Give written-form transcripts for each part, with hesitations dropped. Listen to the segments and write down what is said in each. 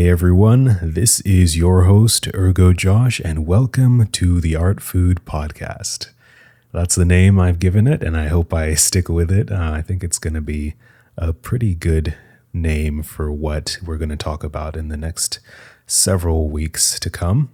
Hey everyone, this is your host, Ergo Josh, and welcome to the Art Food Podcast. That's the name I've given it, and I hope I stick with it. I think it's going to be a pretty good name for what we're going to talk about in the next several weeks to come.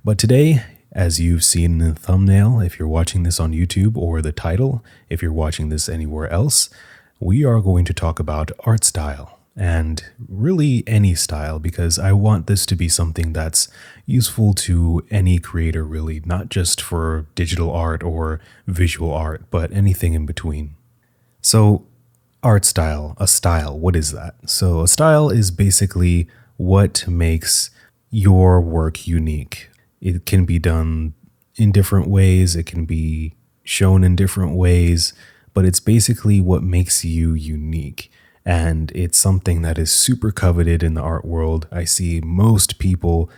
But today, as you've seen in the thumbnail, if you're watching this on YouTube, or the title, if you're watching this anywhere else, we are going to talk about art style. And really any style, because I want this to be something that's useful to any creator, really, not just for digital art or visual art, but anything in between. So art style, a style, what is that? So a style is basically what makes your work unique. It can be done in different ways, it can be shown in different ways, but it's basically what makes you unique. And it's something that is super coveted in the art world. I see most people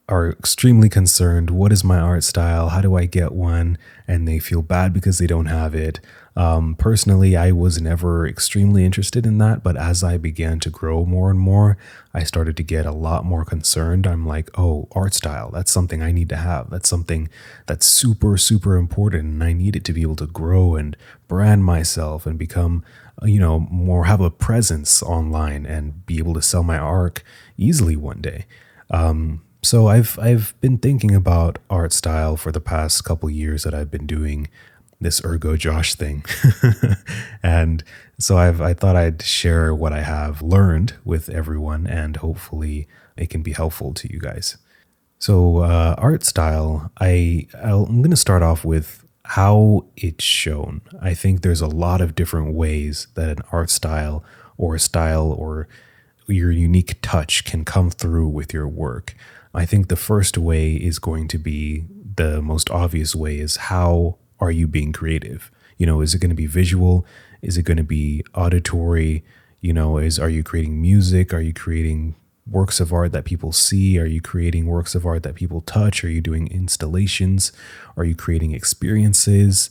are extremely concerned. What is my art style? How do I get one? And they feel bad because they don't have it. Personally, I was never extremely interested in that. But as I began to grow more and more, I started to get a lot more concerned. I'm like, oh, art style, that's something I need to have. That's something that's super, super important. And I need it to be able to grow and brand myself and become, more have a presence online and be able to sell my art easily one day. So I've been thinking about art style for the past couple years that I've been doing this Ergo Josh thing. And so I thought I'd share what I have learned with everyone, and hopefully it can be helpful to you guys. So art style, I'm going to start off with how it's shown. I think there's a lot of different ways that an art style or your unique touch can come through with your work. I think the first way is going to be the most obvious way is how are you being creative? Is it going to be visual? Is it going to be auditory? Are you creating music? Are you creating works of art that people see? Are you creating works of art that people touch? Are you doing installations? Are you creating experiences?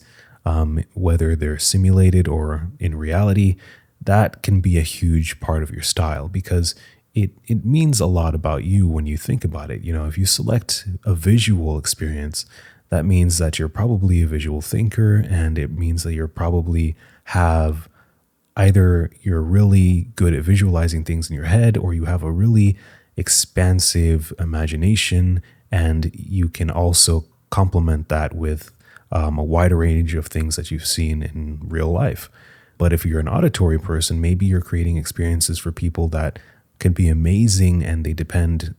Whether they're simulated or in reality, that can be a huge part of your style because it means a lot about you when you think about it. If you select a visual experience, that means that you're probably a visual thinker, and it means that you're probably have either you're really good at visualizing things in your head, or you have a really expansive imagination, and you can also complement that with a wider range of things that you've seen in real life. But if you're an auditory person, maybe you're creating experiences for people that can be amazing and they depend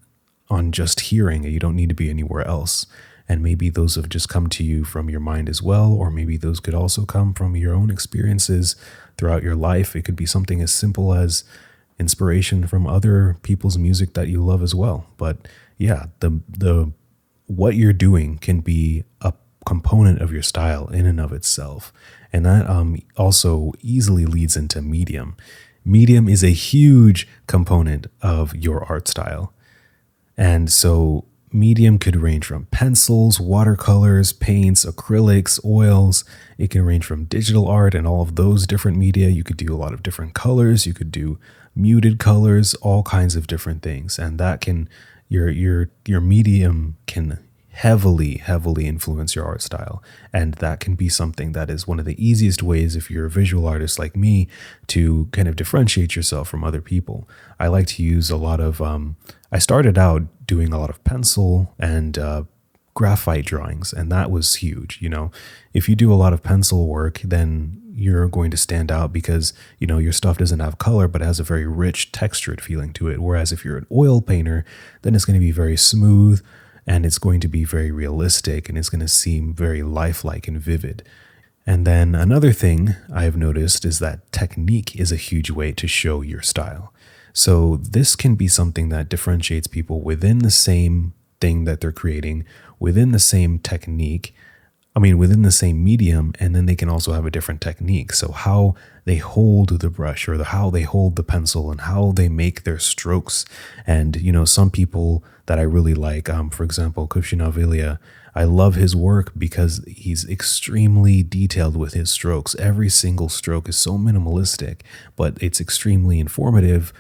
on just hearing, and you don't need to be anywhere else. And maybe those have just come to you from your mind as well, or maybe those could also come from your own experiences throughout your life. It could be something as simple as inspiration from other people's music that you love as well. But yeah, the what you're doing can be a component of your style in and of itself. And that also easily leads into medium. Medium is a huge component of your art style. And so medium could range from pencils, watercolors, paints, acrylics, oils. It can range from digital art and all of those different media. You could do a lot of different colors. You could do muted colors, all kinds of different things. And that can, your medium can heavily influence your art style. And that can be something that is one of the easiest ways, if you're a visual artist like me, to kind of differentiate yourself from other people. I like to use a lot of, I started out doing a lot of pencil and graphite drawings, and that was huge. If you do a lot of pencil work, then you're going to stand out because, your stuff doesn't have color, but it has a very rich textured feeling to it. Whereas if you're an oil painter, then it's going to be very smooth, and it's going to be very realistic, and it's going to seem very lifelike and vivid. And then another thing I've noticed is that technique is a huge way to show your style. So this can be something that differentiates people within the same thing that they're creating, within the same technique, within the same medium, and then they can also have a different technique. So how they hold the brush, or how they hold the pencil, and how they make their strokes. And, some people that I really like, for example, Kushinaviliya, I love his work because he's extremely detailed with his strokes. Every single stroke is so minimalistic, but it's extremely informative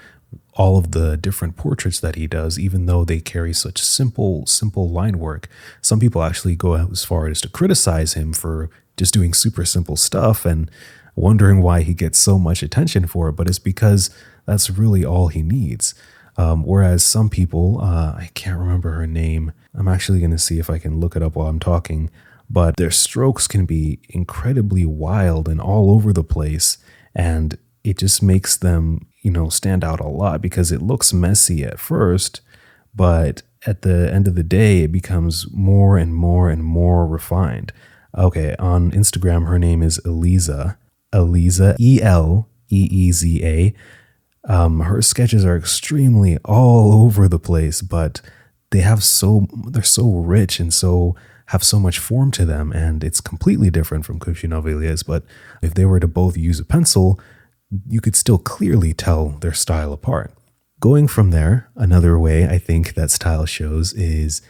all of the different portraits that he does, even though they carry such simple line work. Some people actually go as far as to criticize him for just doing super simple stuff and wondering why he gets so much attention for it, but it's because that's really all he needs. Whereas some people, I can't remember her name. I'm actually going to see if I can look it up while I'm talking, but their strokes can be incredibly wild and all over the place. And it just makes them, stand out a lot because it looks messy at first, but at the end of the day, it becomes more and more and more refined. Okay, on Instagram, her name is Eliza, Eleeza. Her sketches are extremely all over the place, but they're so rich and have so much form to them, and it's completely different from Kushinavillia's. But if they were to both use a pencil, you could still clearly tell their style apart. Going from there, another way I think that style shows is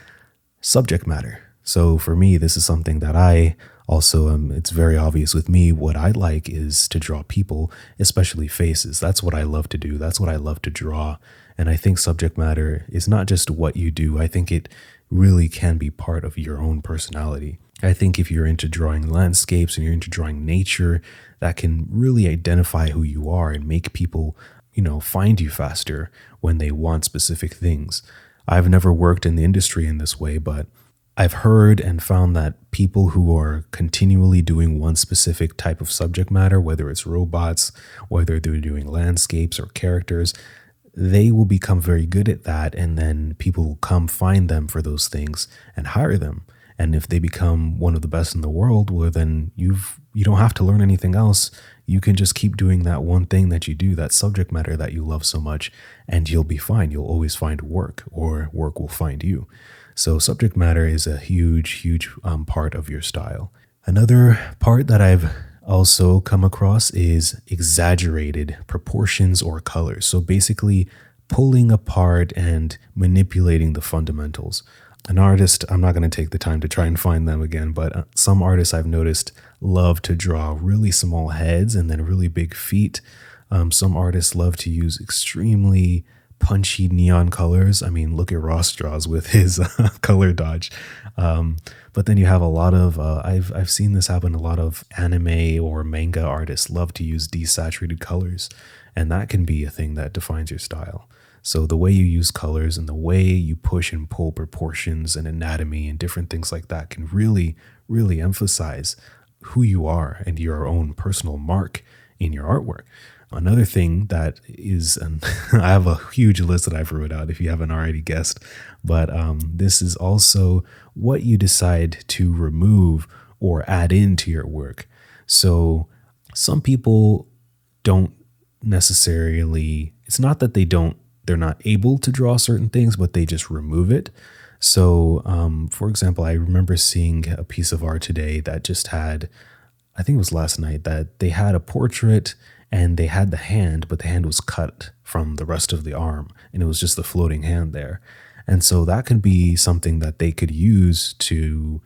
subject matter. So for me, this is something that I also it's very obvious with me. What I like is to draw people, especially faces. That's what I love to do. That's what I love to draw. And I think subject matter is not just what you do. I think it really can be part of your own personality. I think if you're into drawing landscapes and you're into drawing nature, that can really identify who you are and make people, find you faster when they want specific things. I've never worked in the industry in this way, but I've heard and found that people who are continually doing one specific type of subject matter, whether it's robots, whether they're doing landscapes or characters, they will become very good at that. And then people will come find them for those things and hire them. And if they become one of the best in the world, well, then you don't have to learn anything else. You can just keep doing that one thing that you do, that subject matter that you love so much, and you'll be fine. You'll always find work, or work will find you. So subject matter is a huge part of your style. Another part that I've also come across is exaggerated proportions or colors. So basically pulling apart and manipulating the fundamentals. An artist, I'm not going to take the time to try and find them again, but some artists I've noticed love to draw really small heads and then really big feet. Some artists love to use extremely punchy neon colors. I mean, look at Ross draws with his color dodge. But then you have a lot of, I've seen this happen, a lot of anime or manga artists love to use desaturated colors, and that can be a thing that defines your style. So the way you use colors and the way you push and pull proportions and anatomy and different things like that can really, really emphasize who you are and your own personal mark in your artwork. Another thing that is, and I have a huge list that I've wrote out if you haven't already guessed, but this is also what you decide to remove or add into your work. So some people don't necessarily, it's not that they're not able to draw certain things, but they just remove it. So, for example, I remember seeing a piece of art today that just had, I think it was last night, that they had a portrait and they had the hand, but the hand was cut from the rest of the arm, and it was just the floating hand there. And so that could be something that they could use to,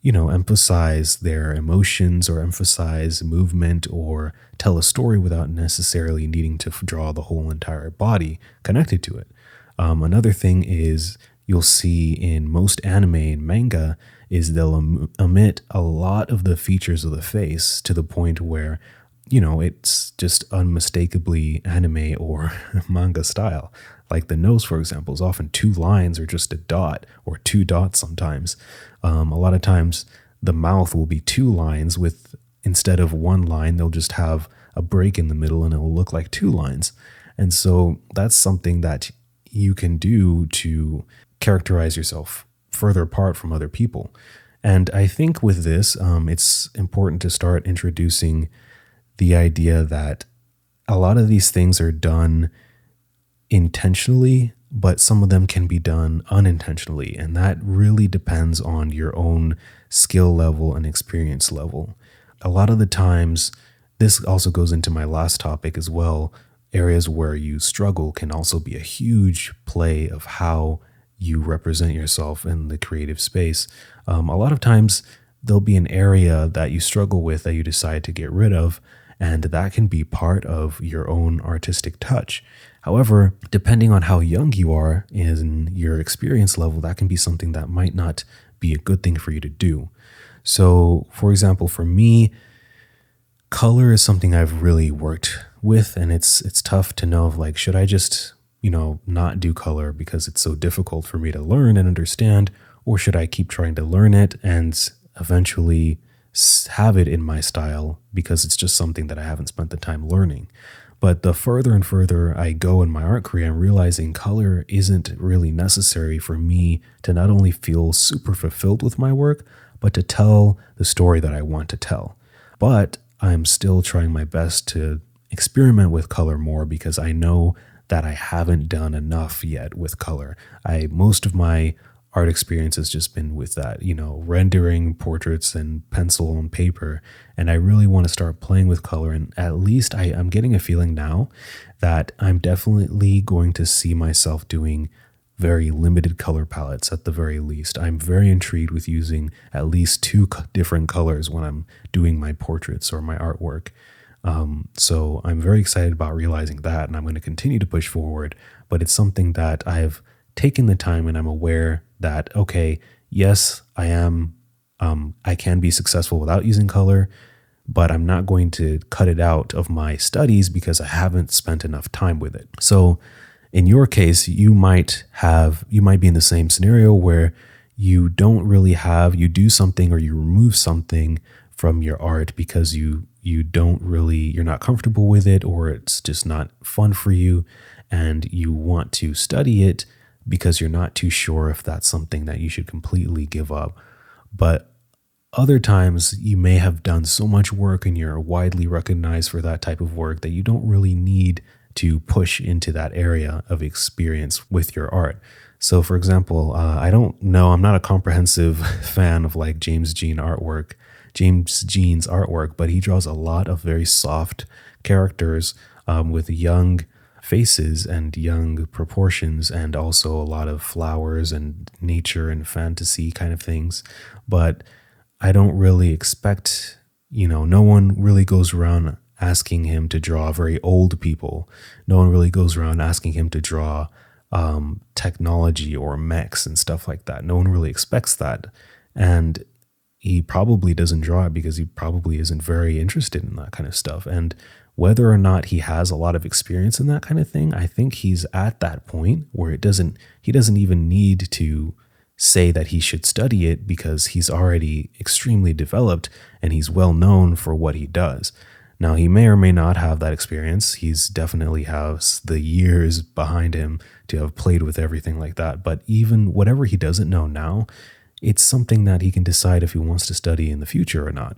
emphasize their emotions or emphasize movement or tell a story without necessarily needing to draw the whole entire body connected to it. Another thing is you'll see in most anime and manga is they'll omit a lot of the features of the face to the point where, it's just unmistakably anime or manga style. Like the nose, for example, is often 2 lines or just a dot or 2 dots sometimes. A lot of times the mouth will be 2 lines with, instead of 1 line, they'll just have a break in the middle and it'll look like 2 lines. And so that's something that you can do to characterize yourself further apart from other people. And I think with this, it's important to start introducing the idea that a lot of these things are done intentionally, but some of them can be done unintentionally. And that really depends on your own skill level and experience level. A lot of the times, this also goes into my last topic as well. Areas where you struggle can also be a huge play of how you represent yourself in the creative space. A lot of times there'll be an area that you struggle with that you decide to get rid of, and that can be part of your own artistic touch. However, depending on how young you are in your experience level, that can be something that might not be a good thing for you to do. So, for example, for me, color is something I've really worked with, and it's tough to know if, like, should I just, not do color because it's so difficult for me to learn and understand, or should I keep trying to learn it and eventually have it in my style because it's just something that I haven't spent the time learning. But the further and further I go in my art career, I'm realizing color isn't really necessary for me to not only feel super fulfilled with my work, but to tell the story that I want to tell. But I'm still trying my best to experiment with color more because I know that I haven't done enough yet with color. Most of my art experience has just been with that, rendering portraits and pencil and paper. And I really want to start playing with color. And at least I'm getting a feeling now that I'm definitely going to see myself doing very limited color palettes at the very least. I'm very intrigued with using at least two different colors when I'm doing my portraits or my artwork. So I'm very excited about realizing that, and I'm going to continue to push forward. But it's something that I've taken the time, and I'm aware that, okay, yes, I can be successful without using color, but I'm not going to cut it out of my studies because I haven't spent enough time with it. So in your case, you might be in the same scenario where you do something or you remove something from your art because you're not comfortable with it, or it's just not fun for you, and you want to study it because you're not too sure if that's something that you should completely give up. But other times you may have done so much work and you're widely recognized for that type of work that you don't really need to push into that area of experience with your art. So for example, I'm not a comprehensive fan of like James Jean's artwork, but he draws a lot of very soft characters with young faces and young proportions, and also a lot of flowers and nature and fantasy kind of things. But I don't really expect, no one really goes around asking him to draw very old people. No one really goes around asking him to draw technology or mechs and stuff like that. No one really expects that. And he probably doesn't draw it because he probably isn't very interested in that kind of stuff. And whether or not he has a lot of experience in that kind of thing, I think he's at that point where he doesn't even need to say that he should study it because he's already extremely developed and he's well known for what he does. Now, he may or may not have that experience. He's definitely has the years behind him to have played with everything like that. But even whatever he doesn't know now, it's something that he can decide if he wants to study in the future or not.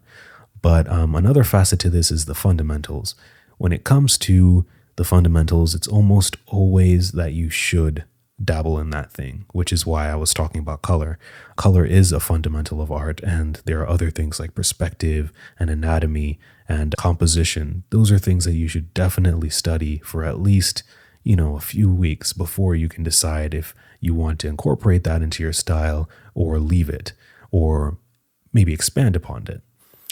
But another facet to this is the fundamentals. When it comes to the fundamentals, it's almost always that you should dabble in that thing, which is why I was talking about color. Color is a fundamental of art, and there are other things like perspective and anatomy and composition. Those are things that you should definitely study for at least, a few weeks before you can decide if you want to incorporate that into your style or leave it, or maybe expand upon it.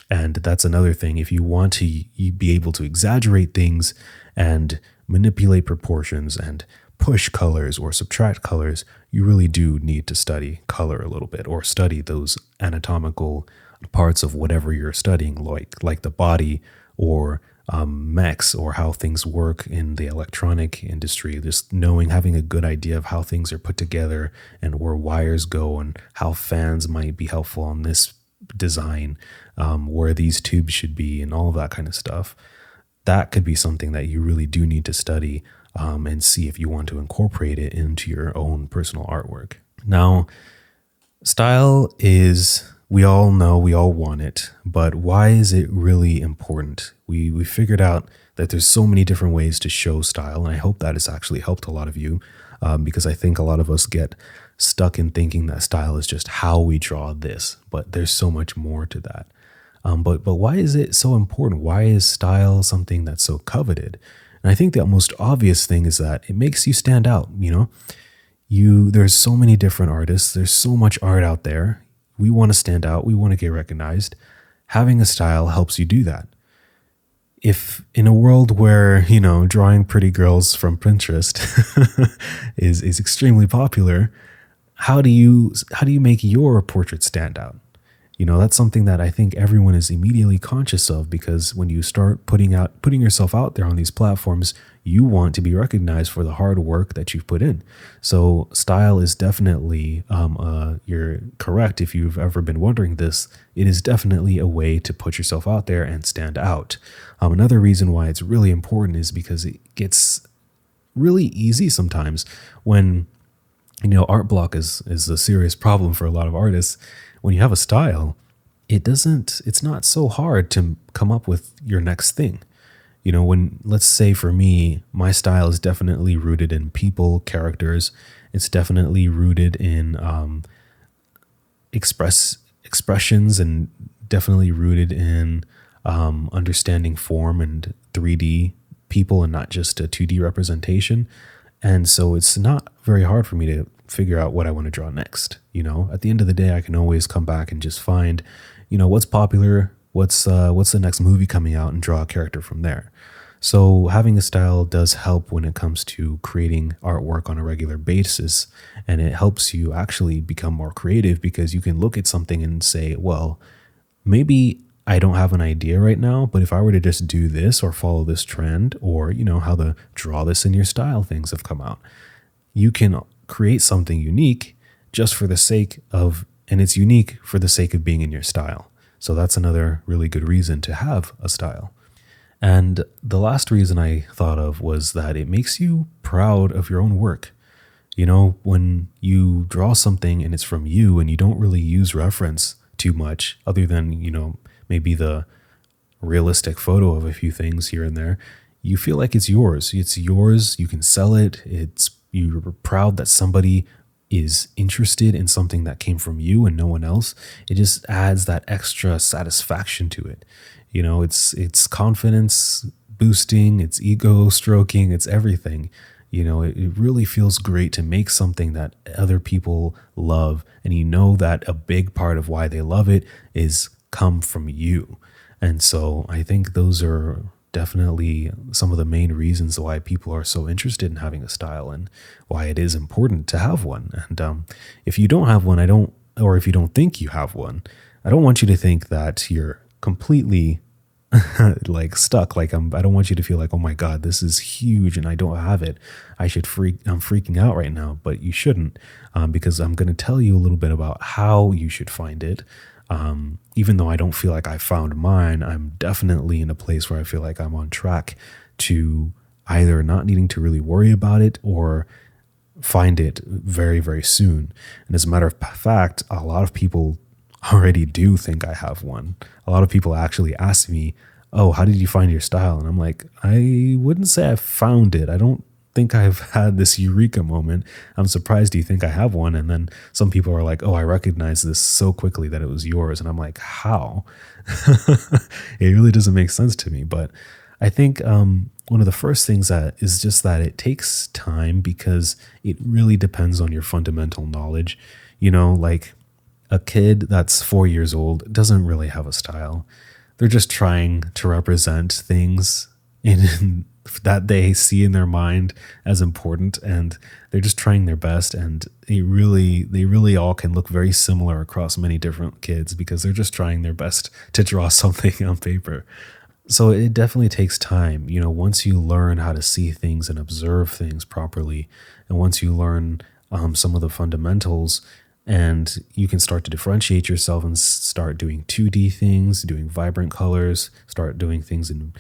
And that's another thing. If you want to be able to exaggerate things and manipulate proportions and push colors or subtract colors, you really do need to study color a little bit, or study those anatomical parts of whatever you're studying, like the body or mechs, or how things work in the electronic industry. Just having a good idea of how things are put together and where wires go and how fans might be helpful on this design, where these tubes should be, and all of that kind of stuff. That could be something that you really do need to study and see if you want to incorporate it into your own personal artwork. Now, style is, we all know, we all want it, but why is it really important? We figured out that there's so many different ways to show style, and I hope that has actually helped a lot of you, because I think a lot of us get stuck in thinking that style is just how we draw this, but there's so much more to that. But why is it so important? Why is style something that's so coveted? And I think the most obvious thing is that it makes you stand out. There's so many different artists. There's so much art out there. We want to stand out. We want to get recognized. Having a style helps you do that. if in a world where, drawing pretty girls from Pinterest is extremely popular, how do you make your portrait stand out? That's something that I think everyone is immediately conscious of, because when you start putting yourself out there on these platforms, you want to be recognized for the hard work that you've put in. So style is definitely, you're correct if you've ever been wondering this. It is definitely a way to put yourself out there and stand out. Another reason why it's really important is because it gets really easy sometimes when, art block is a serious problem for a lot of artists. When you have a style, it's not so hard to come up with your next thing. When, let's say for me, my style is definitely rooted in people, characters. It's definitely rooted in expressions, and definitely rooted in understanding form and 3D people and not just a 2D representation. And so it's not very hard for me to figure out what I want to draw next. At the end of the day, I can always come back and just find, what's popular, what's the next movie coming out, and draw a character from there. So having a style does help when it comes to creating artwork on a regular basis, and it helps you actually become more creative, because you can look at something and say, well, maybe I don't have an idea right now, but if I were to just do this or follow this trend, or, how the draw this in your style things have come out, you can create something unique just for the sake of, and it's unique for the sake of being in your style. So that's another really good reason to have a style. And the last reason I thought of was that it makes you proud of your own work. When you draw something and it's from you and you don't really use reference too much other than, maybe the realistic photo of a few things here and there, you feel like it's yours. It's yours. You can sell it. You're proud that somebody is interested in something that came from you and no one else. It just adds that extra satisfaction to it. It's confidence boosting, it's ego stroking, it's everything. It really feels great to make something that other people love, and that a big part of why they love it is come from you. And so I think those are definitely some of the main reasons why people are so interested in having a style, and why it is important to have one. And if you don't have one, or if you don't think you have one, I don't want you to think that you're completely like stuck. I don't want you to feel like, oh my God, this is huge and I don't have it. I'm freaking out right now. But you shouldn't, because I'm going to tell you a little bit about how you should find it. Even though I don't feel like I found mine, I'm definitely in a place where I feel like I'm on track to either not needing to really worry about it or find it very, very soon. And as a matter of fact, a lot of people already do think I have one. A lot of people actually ask me, oh, how did you find your style? And I'm like, I wouldn't say I found it. I don't think I've had this eureka moment. I'm surprised you think I have one. And then some people are like, oh, I recognize this so quickly that it was yours. And I'm like, how? It really doesn't make sense to me. But I think one of the first things that is just that it takes time, because it really depends on your fundamental knowledge. Like a kid that's 4 years old doesn't really have a style. They're just trying to represent things that they see in their mind as important, and they're just trying their best. And they really all can look very similar across many different kids, because they're just trying their best to draw something on paper. So it definitely takes time. Once you learn how to see things and observe things properly, and once you learn some of the fundamentals, and you can start to differentiate yourself and start doing 2D things, doing vibrant colors, start doing things in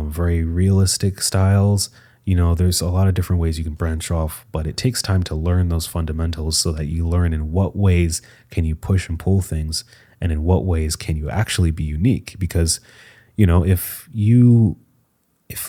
very realistic styles. There's a lot of different ways you can branch off, but it takes time to learn those fundamentals so that you learn in what ways can you push and pull things, and in what ways can you actually be unique. Because, if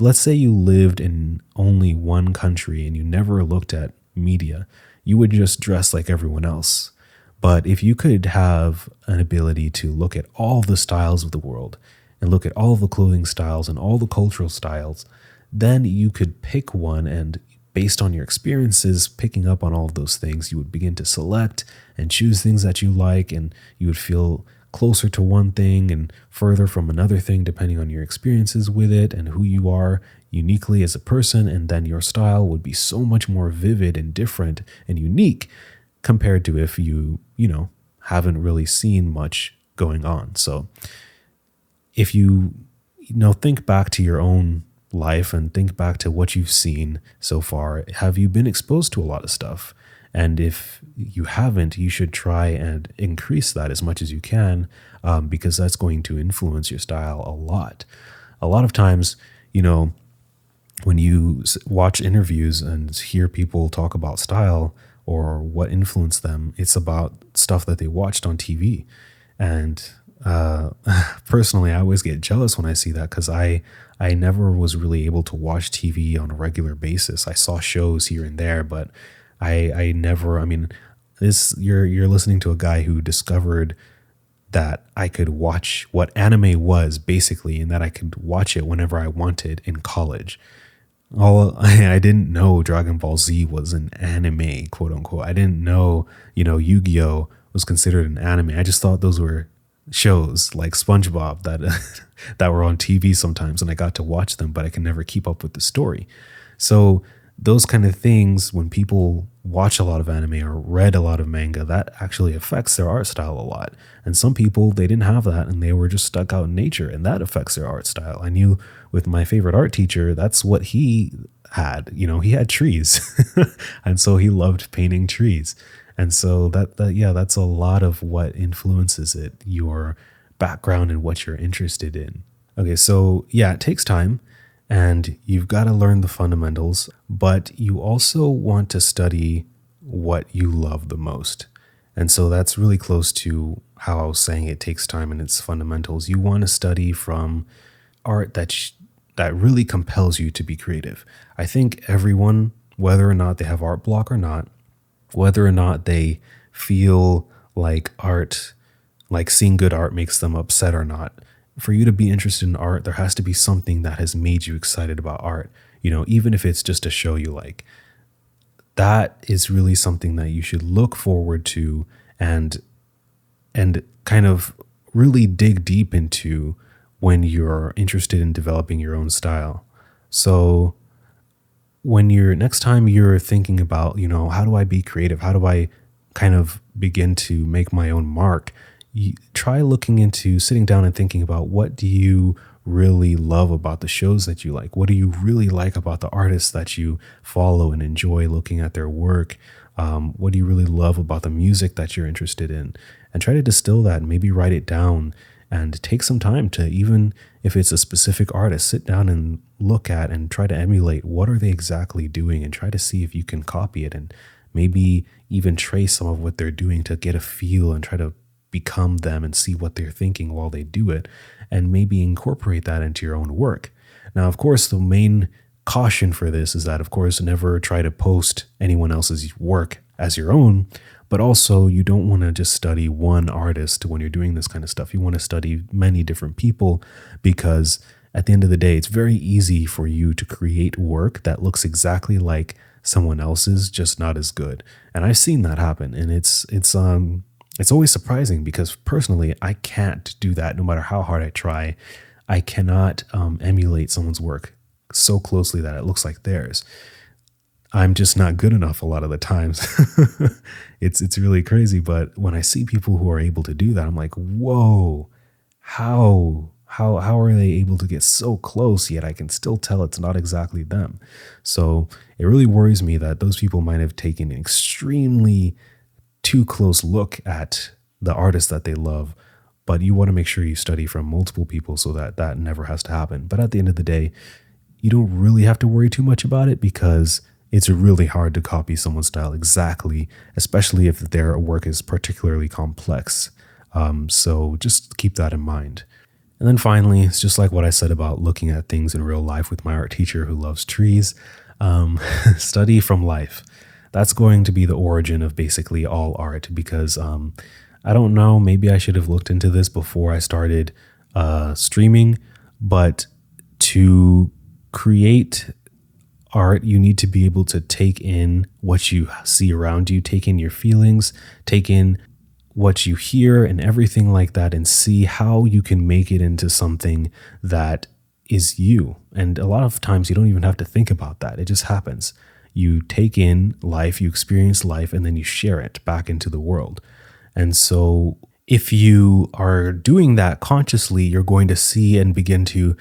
let's say you lived in only one country and you never looked at media, you would just dress like everyone else. But if you could have an ability to look at all the styles of the world, and look at all the clothing styles and all the cultural styles, then you could pick one, and based on your experiences picking up on all of those things, you would begin to select and choose things that you like, and you would feel closer to one thing and further from another thing, depending on your experiences with it and who you are uniquely as a person. And then your style would be so much more vivid and different and unique compared to if you haven't really seen much going on. So if you think back to your own life and think back to what you've seen so far, have you been exposed to a lot of stuff? And if you haven't, you should try and increase that as much as you can, because that's going to influence your style a lot. A lot of times, when you watch interviews and hear people talk about style or what influenced them, it's about stuff that they watched on TV. And personally, I always get jealous when I see that, because I never was really able to watch TV on a regular basis. I saw shows here and there, but I never, you're listening to a guy who discovered that I could watch what anime was, basically, and that I could watch it whenever I wanted in college. I didn't know Dragon Ball Z was an anime, quote unquote. I didn't know, Yu-Gi-Oh was considered an anime. I just thought those were shows like SpongeBob that were on TV sometimes, and I got to watch them, but I can never keep up with the story. So those kind of things, when people watch a lot of anime or read a lot of manga, that actually affects their art style a lot. And some people, they didn't have that and they were just stuck out in nature, and that affects their art style. I knew with my favorite art teacher, that's what he had. He had trees and so he loved painting trees. And so that's a lot of what influences it, your background and what you're interested in. Okay, so it takes time and you've got to learn the fundamentals, but you also want to study what you love the most. And so that's really close to how I was saying it takes time and its fundamentals. You want to study from art that really compels you to be creative. I think everyone, whether or not they have art block or not, whether or not they feel like seeing good art makes them upset or not, for you to be interested in art, there has to be something that has made you excited about art. Even if it's just a show you like, that is really something that you should look forward to and kind of really dig deep into when you're interested in developing your own style. So when next time you're thinking about, how do I be creative? How do I kind of begin to make my own mark? You try looking into sitting down and thinking about, what do you really love about the shows that you like? What do you really like about the artists that you follow and enjoy looking at their work? What do you really love about the music that you're interested in? And try to distill that and maybe write it down, and take some time to, even if it's a specific artist, sit down and look at and try to emulate what are they exactly doing, and try to see if you can copy it, and maybe even trace some of what they're doing to get a feel and try to become them and see what they're thinking while they do it, and maybe incorporate that into your own work. Now, of course, the main caution for this is that, of course, never try to post anyone else's work as your own, but also you don't want to just study one artist when you're doing this kind of stuff. You want to study many different people, because at the end of the day, it's very easy for you to create work that looks exactly like someone else's, just not as good. And I've seen that happen, and it's always surprising, because personally, I can't do that no matter how hard I try. I cannot emulate someone's work so closely that it looks like theirs. I'm just not good enough a lot of the times. It's really crazy. But when I see people who are able to do that, I'm like, whoa, how are they able to get so close, yet I can still tell it's not exactly them? So it really worries me that those people might have taken an extremely too close look at the artist that they love. But you want to make sure you study from multiple people so that that never has to happen. But at the end of the day, you don't really have to worry too much about it, because it's really hard to copy someone's style exactly, especially if their work is particularly complex. So just keep that in mind. And then finally, it's just like what I said about looking at things in real life with my art teacher who loves trees. Study from life. That's going to be the origin of basically all art, because I don't know, maybe I should have looked into this before I started streaming, but to create art, you need to be able to take in what you see around you, take in your feelings, take in what you hear and everything like that and see how you can make it into something that is you. And a lot of times you don't even have to think about that. It just happens. You take in life, you experience life, and then you share it back into the world. And so if you are doing that consciously, you're going to see and begin to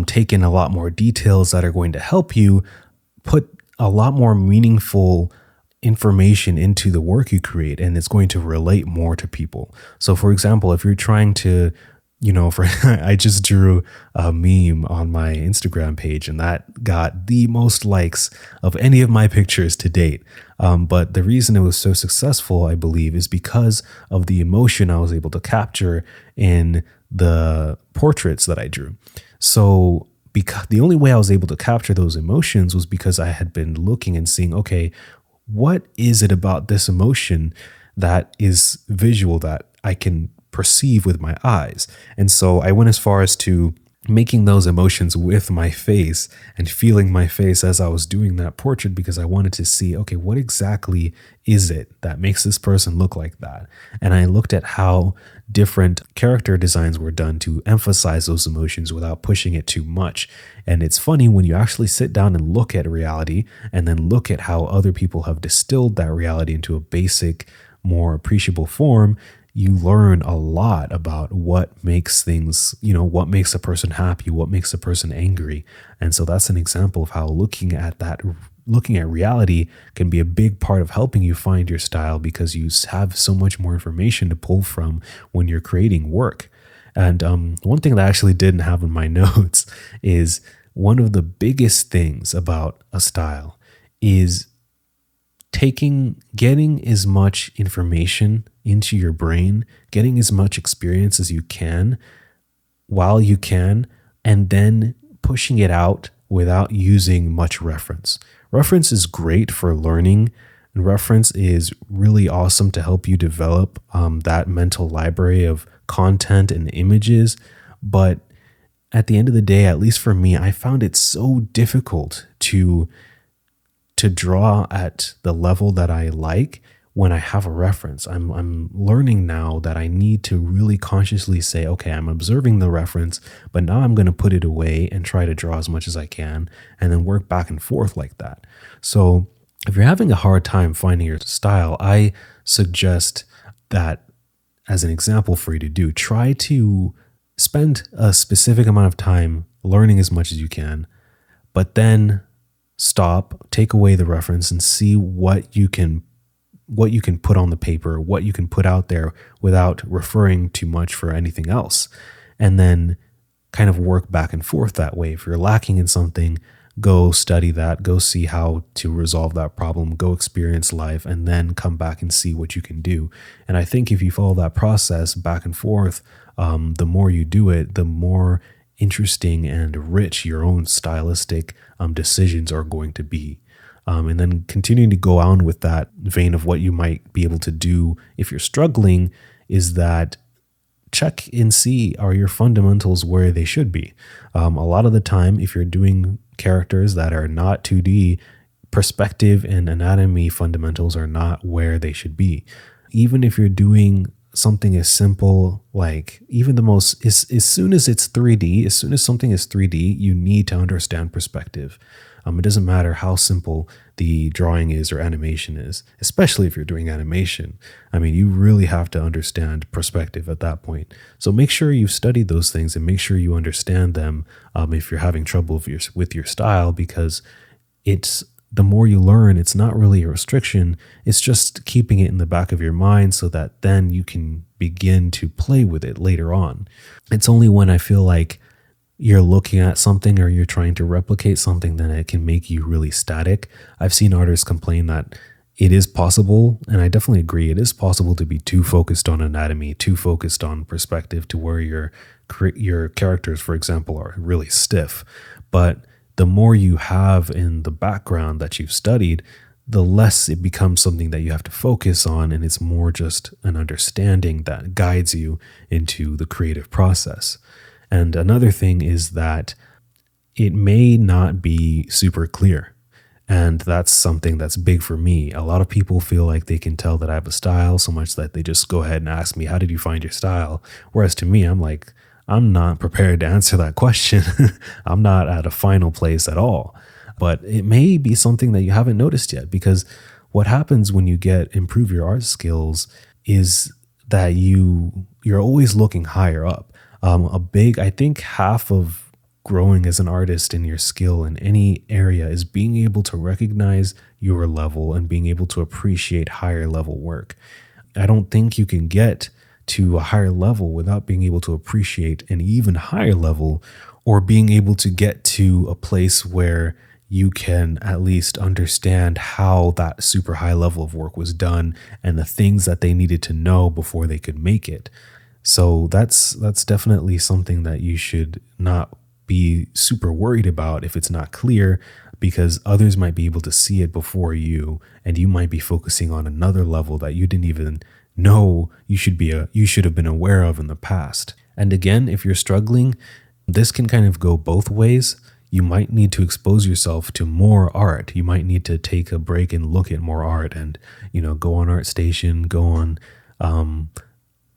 take in a lot more details that are going to help you put a lot more meaningful information into the work you create, and it's going to relate more to people. So for example, if you're trying to, I just drew a meme on my Instagram page and that got the most likes of any of my pictures to date. But the reason it was so successful, I believe, is because of the emotion I was able to capture in the portraits that I drew. So because the only way I was able to capture those emotions was because I had been looking and seeing, okay, what is it about this emotion that is visual that I can perceive with my eyes? And so I went as far as to making those emotions with my face and feeling my face as I was doing that portrait, because I wanted to see, okay, what exactly is it that makes this person look like that? And I looked at how different character designs were done to emphasize those emotions without pushing it too much. And it's funny when you actually sit down and look at reality and then look at how other people have distilled that reality into a basic, more appreciable form, you learn a lot about what makes things, what makes a person happy, what makes a person angry. And so that's an example of how looking at reality can be a big part of helping you find your style, because you have so much more information to pull from when you're creating work. And one thing that I actually didn't have in my notes is one of the biggest things about a style is getting as much information into your brain, getting as much experience as you can while you can, and then pushing it out without using much reference. Reference is great for learning, and reference is really awesome to help you develop that mental library of content and images. But at the end of the day, at least for me, I found it so difficult to draw at the level that I like when I have a reference. I'm learning now that I need to really consciously say, okay, I'm observing the reference, but now I'm going to put it away and try to draw as much as I can and then work back and forth like that. So if you're having a hard time finding your style, I suggest that as an example for you to do, try to spend a specific amount of time learning as much as you can, but then stop, take away the reference and see what you can put on the paper, what you can put out there without referring too much for anything else. And then kind of work back and forth that way. If you're lacking in something, go study that, go see how to resolve that problem, go experience life, and then come back and see what you can do. And I think if you follow that process back and forth, the more you do it, the more interesting and rich your own stylistic decisions are going to be. And then continuing to go on with that vein of what you might be able to do if you're struggling is that check and see, are your fundamentals where they should be? A lot of the time, if you're doing characters that are not 2D, perspective and anatomy fundamentals are not where they should be. Even if you're doing something as simple, like even the most, as soon as it's 3D, as soon as something is 3D, you need to understand perspective. It doesn't matter how simple the drawing is or animation is, especially if you're doing animation. I mean, you really have to understand perspective at that point. So make sure you've studied those things and make sure you understand them if you're having trouble with your style, because it's the more you learn, it's not really a restriction. It's just keeping it in the back of your mind so that then you can begin to play with it later on. It's only when I feel like you're looking at something or you're trying to replicate something that it can make you really static. I've seen artists complain that it is possible, and I definitely agree, it is possible to be too focused on anatomy, too focused on perspective to where your characters, for example, are really stiff. But the more you have in the background that you've studied, the less it becomes something that you have to focus on, and it's more just an understanding that guides you into the creative process. And another thing is that it may not be super clear. And that's something that's big for me. A lot of people feel like they can tell that I have a style so much that they just go ahead and ask me, how did you find your style? Whereas to me, I'm like, I'm not prepared to answer that question. I'm not at a final place at all. But it may be something that you haven't noticed yet, because what happens when you improve your art skills is that you're always looking higher up. I think half of growing as an artist in your skill in any area is being able to recognize your level and being able to appreciate higher level work. I don't think you can get to a higher level without being able to appreciate an even higher level, or being able to get to a place where you can at least understand how that super high level of work was done and the things that they needed to know before they could make it. So that's definitely something that you should not be super worried about if it's not clear, because others might be able to see it before you, and you might be focusing on another level that you didn't even know you should have been aware of in the past. And again, if you're struggling, this can kind of go both ways. You might need to expose yourself to more art. You might need to take a break and look at more art, and go on ArtStation, go on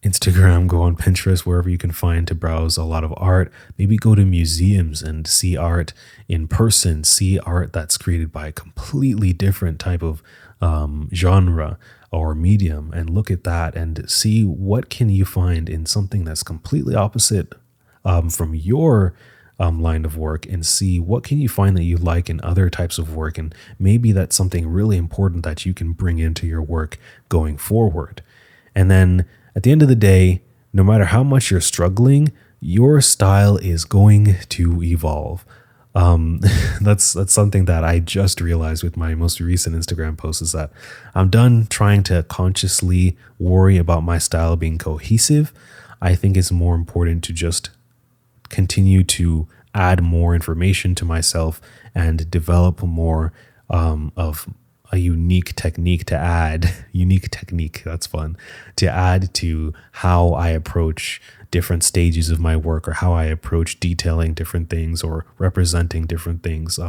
Instagram, go on Pinterest, wherever you can find to browse a lot of art. Maybe go to museums and see art in person, see art that's created by a completely different type of genre or medium, and look at that and see what can you find in something that's completely opposite from your line of work, and see what can you find that you like in other types of work. And maybe that's something really important that you can bring into your work going forward. And then at the end of the day, no matter how much you're struggling, your style is going to evolve. That's something that I just realized with my most recent Instagram post, is that I'm done trying to consciously worry about my style being cohesive. I think it's more important to just continue to add more information to myself and develop more of a unique technique, that's fun, to add to how I approach different stages of my work, or how I approach detailing different things or representing different things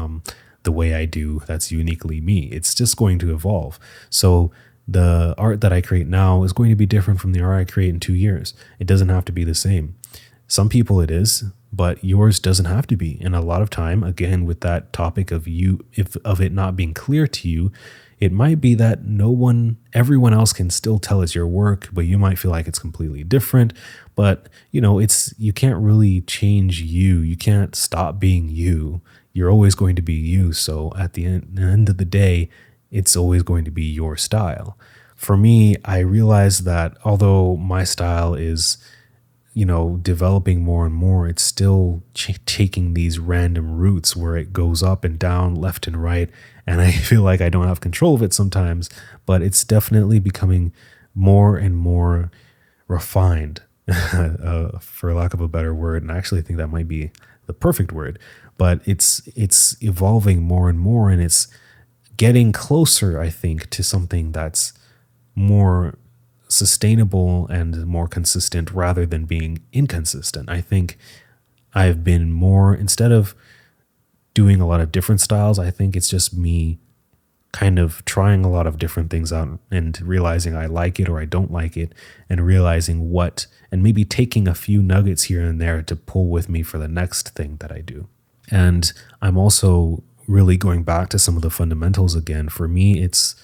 the way I do. That's uniquely me. It's just going to evolve. So the art that I create now is going to be different from the art I create in 2 years. It doesn't have to be the same. Some people it is, but yours doesn't have to be. And a lot of time, again, with that topic of it not being clear to you, it might be that everyone else can still tell it's your work, but you might feel like it's completely different. But you can't really change you. You can't stop being you. You're always going to be you. So at the end of the day, it's always going to be your style. For me, I realized that although my style is developing more and more, it's still taking these random routes where it goes up and down, left and right. And I feel like I don't have control of it sometimes, but it's definitely becoming more and more refined, for lack of a better word. And I actually think that might be the perfect word, but it's evolving more and more, and it's getting closer, I think, to something that's more sustainable and more consistent rather than being inconsistent. I think I've been more, instead of doing a lot of different styles, I think it's just me kind of trying a lot of different things out and realizing I like it or I don't like it, and realizing and maybe taking a few nuggets here and there to pull with me for the next thing that I do. And I'm also really going back to some of the fundamentals again. For me, it's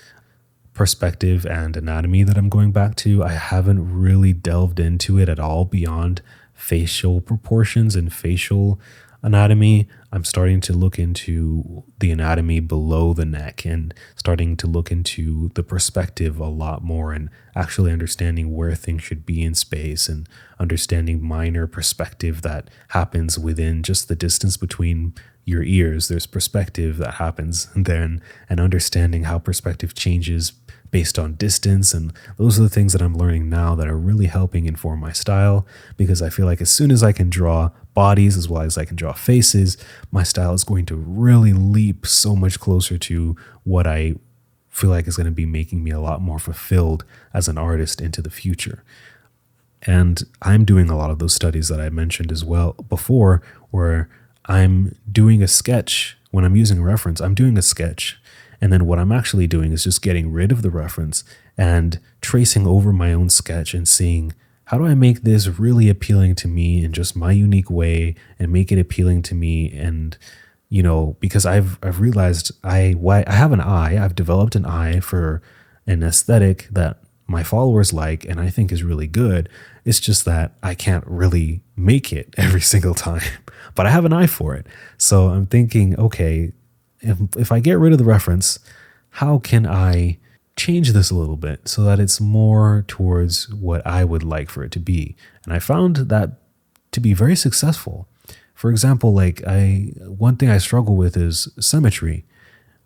perspective and anatomy that I'm going back to. I haven't really delved into it at all beyond facial proportions and facial anatomy. I'm starting to look into the anatomy below the neck and starting to look into the perspective a lot more, and actually understanding where things should be in space, and understanding minor perspective that happens within just the distance between your ears. There's perspective that happens then, and understanding how perspective changes based on distance. And those are the things that I'm learning now that are really helping inform my style, because I feel like as soon as I can draw bodies as well as I can draw faces, my style is going to really leap so much closer to what I feel like is going to be making me a lot more fulfilled as an artist into the future. And I'm doing a lot of those studies that I mentioned as well before, where I'm doing a sketch. When I'm using reference, I'm doing a sketch. And then what I'm actually doing is just getting rid of the reference and tracing over my own sketch and seeing, how do I make this really appealing to me in just my unique way and make it appealing to me? And, because I've realized I have an eye, I've developed an eye for an aesthetic that my followers like and I think is really good. It's just that I can't really make it every single time, but I have an eye for it. So I'm thinking, okay, if I get rid of the reference, how can I change this a little bit so that it's more towards what I would like for it to be? And I found that to be very successful. For example, one thing I struggle with is symmetry,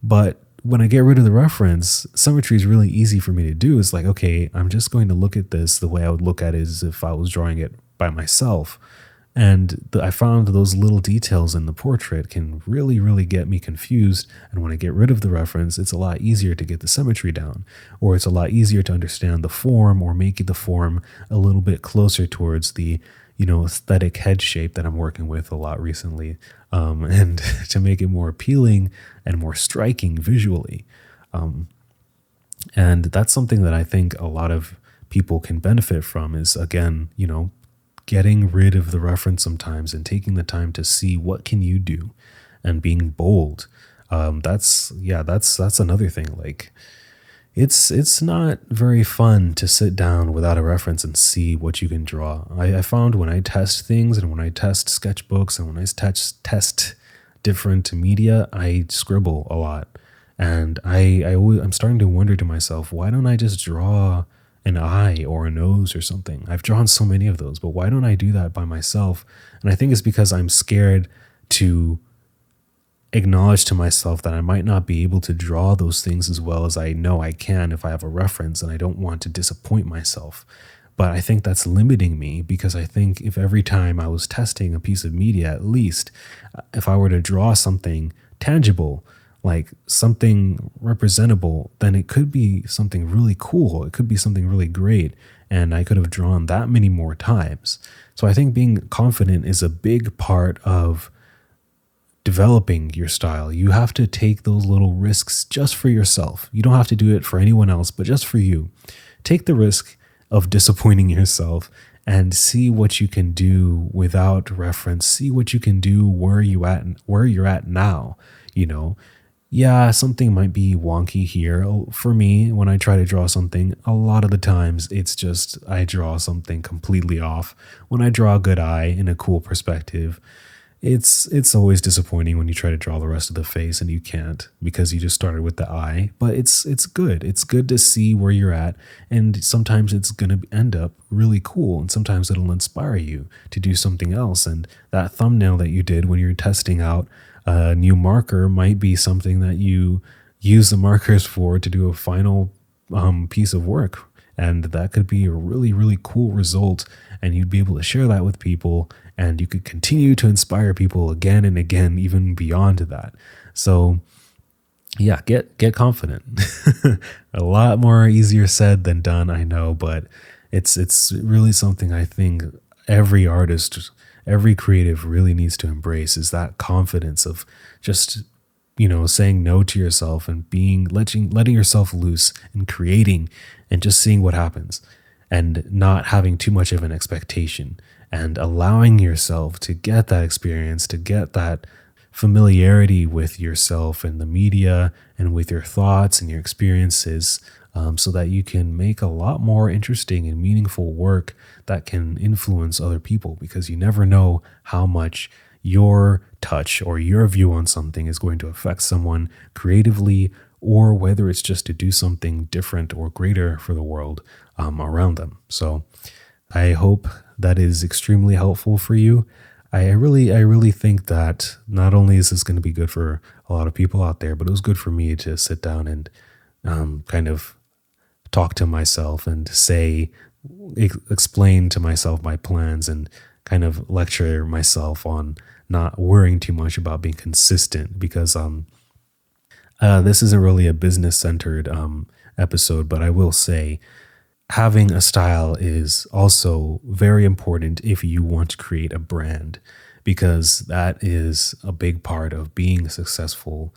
but when I get rid of the reference, symmetry is really easy for me to do. It's like, okay, I'm just going to look at this the way I would look at it as if I was drawing it by myself. And I found those little details in the portrait can really, really get me confused. And when I get rid of the reference, it's a lot easier to get the symmetry down, or it's a lot easier to understand the form or make the form a little bit closer towards the, aesthetic head shape that I'm working with a lot recently, and to make it more appealing and more striking visually. And that's something that I think a lot of people can benefit from is, again, getting rid of the reference sometimes and taking the time to see what can you do and being bold. That's another thing. Like, it's not very fun to sit down without a reference and see what you can draw. I found when I test things and when I test sketchbooks and when I test different media, I scribble a lot. And I'm starting to wonder to myself, why don't I just draw an eye or a nose or something? I've drawn so many of those, but why don't I do that by myself? And I think it's because I'm scared to acknowledge to myself that I might not be able to draw those things as well as I know I can if I have a reference, and I don't want to disappoint myself. But I think that's limiting me, because I think if every time I was testing a piece of media, at least if I were to draw something tangible, like something representable, then it could be something really cool. It could be something really great. And I could have drawn that many more times. So I think being confident is a big part of developing your style. You have to take those little risks just for yourself. You don't have to do it for anyone else, but just for you. Take the risk of disappointing yourself and see what you can do without reference. See what you can do where you're at now. Yeah, something might be wonky here. For me, when I try to draw something, a lot of the times it's just I draw something completely off. When I draw a good eye in a cool perspective, it's always disappointing when you try to draw the rest of the face and you can't, because you just started with the eye. But it's good. It's good to see where you're at, and sometimes it's going to end up really cool, and sometimes it'll inspire you to do something else. And that thumbnail that you did when you're testing out a new marker might be something that you use the markers for to do a final piece of work. And that could be a really, really cool result. And you'd be able to share that with people, and you could continue to inspire people again and again, even beyond that. So yeah, get confident. A lot more easier said than done, I know, but it's really something I think every artist, every creative really needs to embrace, is that confidence of just, saying no to yourself and letting yourself loose and creating and just seeing what happens, and not having too much of an expectation, and allowing yourself to get that experience, to get that familiarity with yourself and the media and with your thoughts and your experiences, so that you can make a lot more interesting and meaningful work that can influence other people, because you never know how much your touch or your view on something is going to affect someone creatively, or whether it's just to do something different or greater for the world around them. So I hope that is extremely helpful for you. I really think that not only is this going to be good for a lot of people out there, but it was good for me to sit down and kind of talk to myself and explain to myself my plans, and kind of lecture myself on not worrying too much about being consistent, because this isn't really a business-centered episode, but I will say having a style is also very important if you want to create a brand, because that is a big part of being successful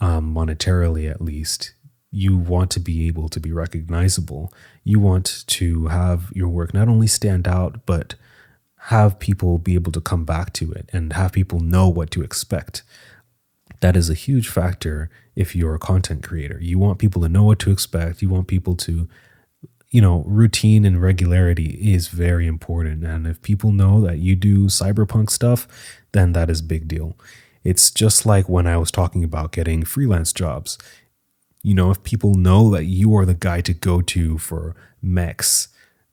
monetarily at least, you want to be able to be recognizable. You want to have your work not only stand out, but have people be able to come back to it and have people know what to expect. That is a huge factor if you're a content creator. You want people to know what to expect. You want people to, routine and regularity is very important. And if people know that you do cyberpunk stuff, then that is a big deal. It's just like when I was talking about getting freelance jobs. If people know that you are the guy to go to for mechs,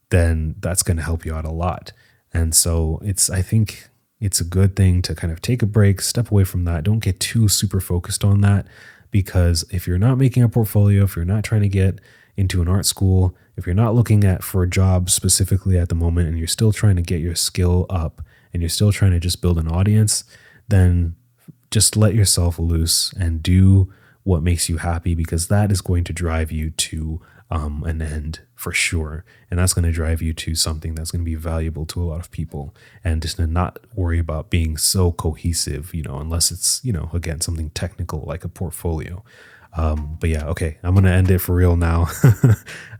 then that's going to help you out a lot. And so I think it's a good thing to kind of take a break, step away from that. Don't get too super focused on that, because if you're not making a portfolio, if you're not trying to get into an art school, if you're not looking for a job specifically at the moment, and you're still trying to get your skill up and you're still trying to just build an audience, then just let yourself loose and do what makes you happy, because that is going to drive you to an end for sure. And that's going to drive you to something that's going to be valuable to a lot of people, and just to not worry about being so cohesive, unless it's, again, something technical like a portfolio. But yeah, okay, I'm going to end it for real now.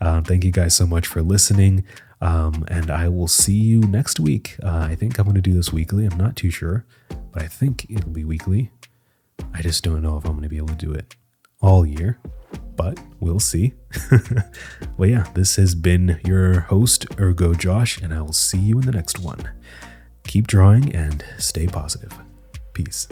Thank you guys so much for listening. And I will see you next week. I think I'm going to do this weekly. I'm not too sure, but I think it'll be weekly. I just don't know if I'm going to be able to do it all year, but we'll see. Well, yeah, this has been your host, Ergo Josh, and I will see you in the next one. Keep drawing and stay positive. Peace.